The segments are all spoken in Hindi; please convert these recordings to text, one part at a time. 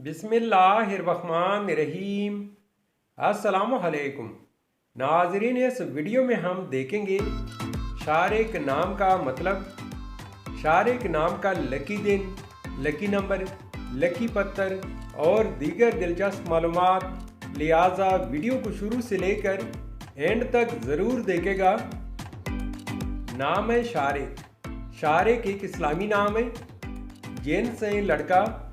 बिस्मिल्लाहिर्रहमानिर्रहीम। अस्सलामुअलैकुम नाज़रीन, इस वीडियो में हम देखेंगे शारिक नाम का मतलब, शारिक नाम का लकी दिन, लकी नंबर, लकी पत्थर और दीगर दिलचस्प मालूमात। लिहाजा वीडियो को शुरू से लेकर एंड तक ज़रूर देखेगा। नाम है शारिक। शारिक एक इस्लामी नाम है, जेंट्स है लड़का।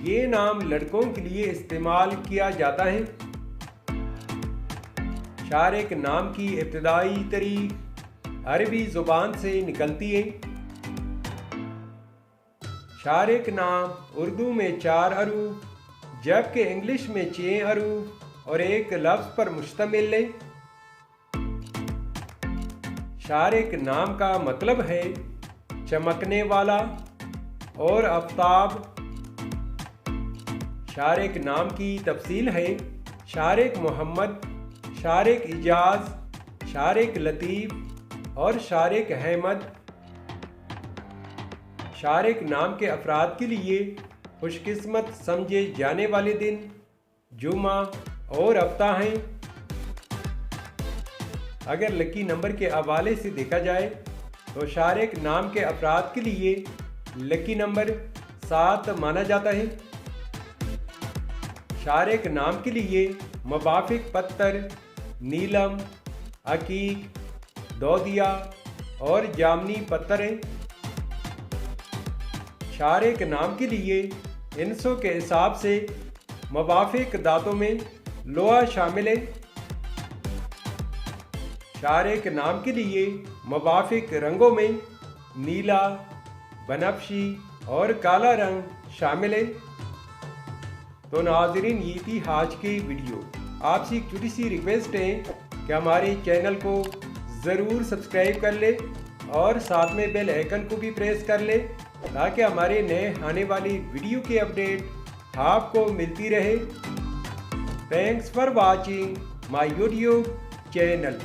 ये नाम लड़कों के लिए इस्तेमाल किया जाता है। शारिक नाम की इब्तिदाई तारीख अरबी ज़ुबान से निकलती है। शारिक नाम उर्दू में 4 हरूफ जबकि इंग्लिश में 6 हरूफ और एक लफ्ज़ पर मुश्तमिल है। शारिक नाम का मतलब है चमकने वाला और आफताब। शारिक नाम की तफसील है शारिक मोहम्मद, शारिक इजाज़, शारिक लतीफ़ और शारिक अहमद। शारिक नाम के अफराद के लिए खुशकिस्मत समझे जाने वाले दिन जुमा और हफ्ता हैं। अगर लकी नंबर के हवाले से देखा जाए तो शारिक नाम के अफराद के लिए लकी नंबर 7 माना जाता है। शारिक नाम के लिए मुवाफिक पत्थर नीलम, अकीक, दोदिया और जामनी पत्थर हैं। शारिक नाम के लिए इंसों के हिसाब से मुवाफिक दांतों में लोहा शामिल है। शारिक नाम के लिए मुवाफिक रंगों में नीला, बनफशी और काला रंग शामिल है। तो नाज़रीन, ये थी आज की वीडियो। आपसे एक छोटी सी रिक्वेस्ट है कि हमारे चैनल को ज़रूर सब्सक्राइब कर ले और साथ में बेल आइकन को भी प्रेस कर ले ताकि हमारे नए आने वाली वीडियो की अपडेट आपको मिलती रहे। Thanks for watching my YouTube channel.